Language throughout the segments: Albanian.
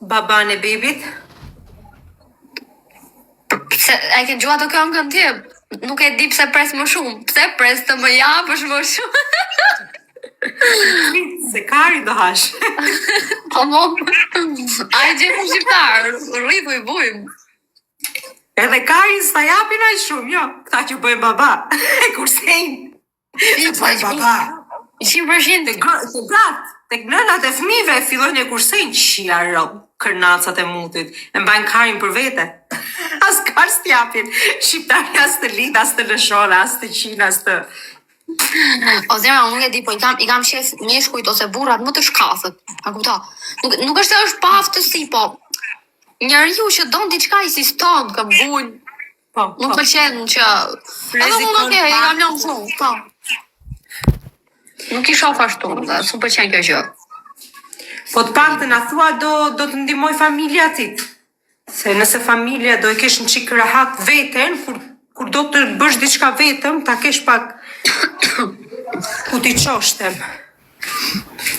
baban e bebit? Pse ai ke gjua të këngën ti? Nuk e di pse pres më shumë. Pse pres të më japësh më shumë? Se kari do hash. Po mo, ai gjemë shqiptar, rritu i bujmë. Edhe kari s'ta japin aq shumë, jo. Këta që bëjnë baba. E kursejnë. Që bëjnë baba. 100%. Të gratë, tek nënat e fëmijëve fillojnë e kursejnë qia kërnacat e mutit. E mbajnë karin për vete. As kar s'tjapin. Shqiptari as të lidh, as të lëshon, as të qin, as të... O zemra, unë nuk e di, po i kam shef mjeshkujt ose burrat më të shkafët. A kupto? Nuk është se është pa aftësi, po njeriu që don diçka i siston, ka bujnë. Po, nuk pëlqen që... Edhe unë i kam lënë shumë, po. Nuk i shoh ashtu, s'u pëlqen kjo gjë. Po të pak të na thua do të ndihmoj familja atit. Se nëse familja do e kesh në qikë rahat veten, kur do të bësh diçka vetëm, ta kesh pak ku t'i qoshtem.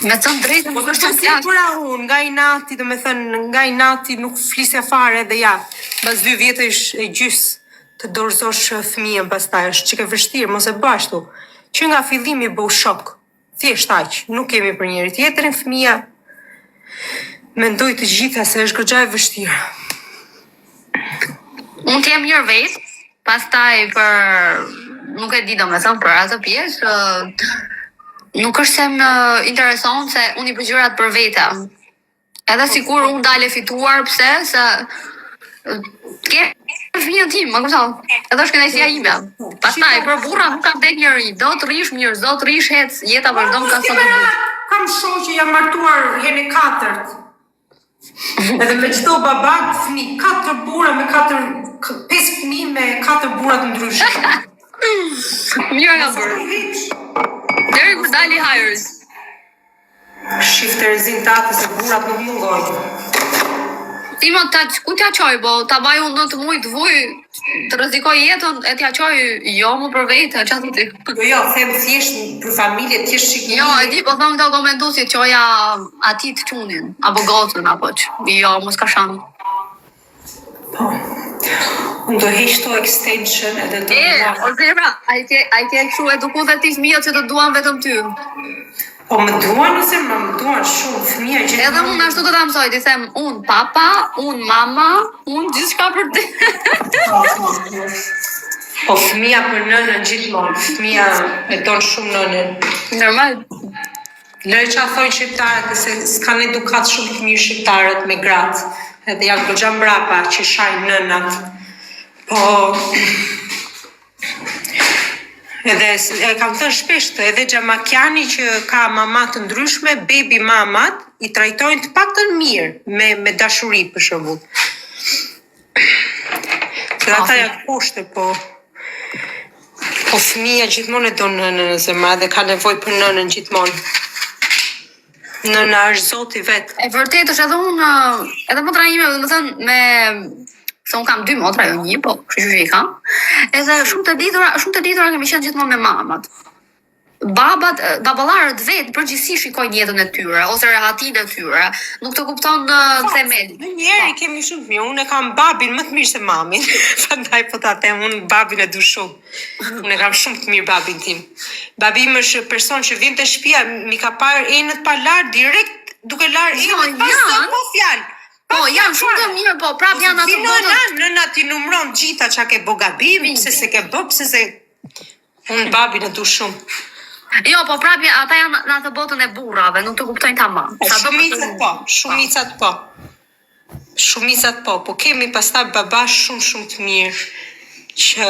Me të drejtë nuk është si pura unë, nga i nati, do me thënë, nga i nati nuk flisja fare dhe ja, bas 2 vjetësh e gjys të dorëzosh fëmijën pastaj, është që ke vështirë, mos e bashtu, që nga fillimi bëu shok, thjesht aq, nuk kemi për njëri tjetrin, fëmija mendoj të gjitha se është goxha e vështirë. Unë t'jem mirë vetë, pastaj për, nuk e di do me thëmë për atë pjesë, nuk është se më intereson se unë i përgjyrat për veta. Edhe sikur unë dale fituar, pse, se ke fëmijën tim, më këmëson, edhe është kënaqësia ime. Pastaj, për burra nuk kam tek njëri, do të rish mirë, do të rish hec, jeta vazhdon ka sot të burë. Kam shoh që jam martuar hene 4. Edhe me çdo baba fëmi, 4 burra me 5 fëmijë me 4 burra të ndryshëm. Mirë nga bërë. Deri kur dali hajrës. Shifte rezultate se burrat nuk mungojnë. Ti më ku t'ja qoj, bo, ta baj unë 9 muaj të vuj, të rrezikoj jetën, e t'ja qoj, jo më për vete, që atë ti? Jo, them thjesht për familje, thjesht shikimi. Jo, e di, po thëmë këta komentusit, qoja atit qunin, apo gocën, apo që, jo, mos ka shanë. Po, unë do heq to extension edhe do... O zemra, a i tje këshu eduku dhe ti fëmijët që të duan vetëm ty. Po më duan ose më duan shumë fëmija gjithmonë. Edhe unë ashtu do ta mësoj, ti them unë papa, unë mama, unë gjithçka për ti. Po fëmija për nënën gjithmonë, fëmija e don shumë nënën. Normal. Lërë që a thojnë shqiptarët, se s'kanë edukat shumë të mirë shqiptarët me gratë, edhe janë goxha mbrapa që shajnë nënat. Po... Edhe e kam thënë shpesh të edhe xhamakjani që ka mama të ndryshme, baby mamat i trajtojnë të paktën mirë me dashuri për shembull. Se ata janë kushte, po fëmija gjithmonë e do nënën e zemra dhe ka nevojë për nënën gjithmonë. Nëna është zoti vetë. E vërtet është edhe unë, edhe motra ime, dhe më thënë, se unë kam 2 motra, jo 1, po kështu që i kam. Edhe shumë të ditura kemi qenë gjithmonë me mamat. Baballarët vetë përgjithsisht shikojnë jetën e tyre ose rehatin e tyre, nuk të kupton themel. Njëri kemi shumë të mirë, unë e kam babin më të mirë se mamin. Prandaj po ta them, unë babin e du shumë. Unë e kam shumë të mirë babin tim. Babi im është person që vjen te shtëpia, mi ka parë enët pa lar direkt duke lar enët pas po fjalë. Po, janë shumë të mirë, po, prap janë atë botën. Nëna ti numron gjitha që ke bo gabim, pse se ke bë, pse se... Unë babin e du shumë. Jo, po, prap ata janë në atë botën e burrave, nuk të kuptojnë tamam. Shumicat po, po kemi pastaj baba shumë të mirë, që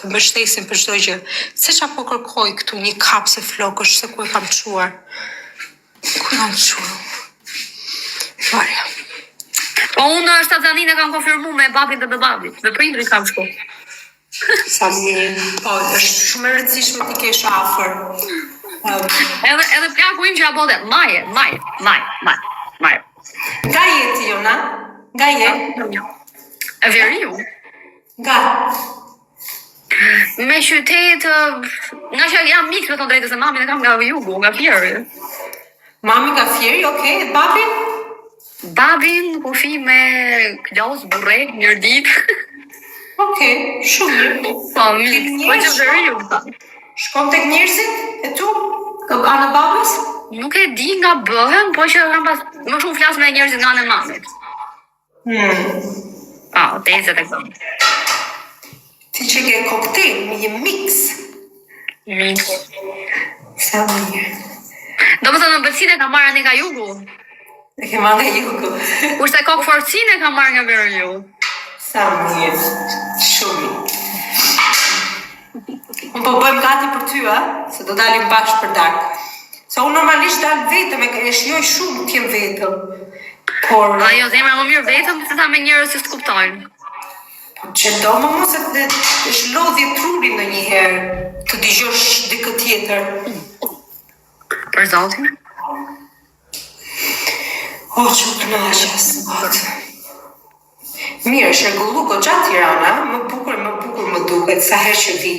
të mbështesin për çdo gjë. Se qa po kërkoj këtu një kapse flokësh, se ku e kam quar. Ku kam quar? Varja. Po unë shtatzanin e kam konfirmu me babin dhe me babin, me prindrit kam shku. Sa mirë, po, është shumë e rëndësishme t'i kesh afër. Edhe plaku im që abote, maje. Nga jeti jona? Nga jetë? E Veriu? Nga? Me qytet, nga që jam mikë me të drejtë se mamin e kam nga jugu, nga Fjeri. Mami nga Fjeri, okej, babin? Babin, kufi me Klaus Burrek, njërë ditë. Okej, shumë mirë. Po, mirë, po që vërë ju. Shkon tek njerëzit e tu? Ana babës? Nuk e di nga bëhen, po që kam pas më shumë flas me njerëzit nga ana e mamit. Tezet e këmë. Ti që ke koktejl, një mix. Mix. Sa mirë. Do më thënë në bëtësin e ka marrë një nga jugu. E ke marrë nga jugu. Kurse kokë forcin e ka marrë nga Berliu. Sa mirë. Shumë. Unë po bëjmë gati për ty, se do dalim bashkë për darkë. Se unë normalisht dalë vetëm, e shijoj shumë t'jem vetëm. Por... Ajo, zemra më mirë vetëm, se ta me njërës që s'kuptojnë. Që do më mos e është lodhje truri në njëherë, të digjosh dikë tjetër. Për zotin? O, që knaqës, mirë, shërgullu goxha Tirana, më bukur më duket, sa herë që vi.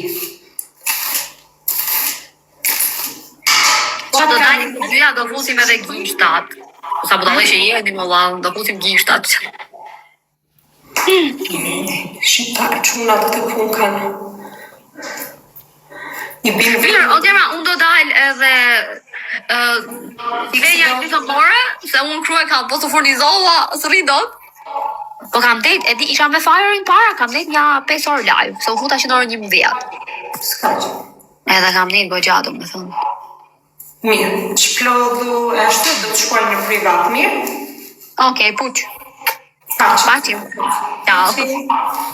Që do dalim të dyja, do fusim edhe gishtat. Sa po dalë që jeni më valë, do fusim gishtat. Shqiptarë, qunat të pun kanë. Mirë, o tjema, unë do dalë edhe veja një të more, se unë krye kam po të furnizova, së rridot. Po kam det, e di, isha me firing para, kam det nga 5 orë live, se u futa që në orë 11. Ska që. Edhe kam det gojgjato, me thënë. Mirë, që plodhu ashtu, do të shkuar në privat, mirë? Okej, puq. Paqim. Paqim. Ciao.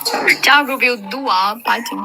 Ciao. Ciao, grupi, u dua, paqim.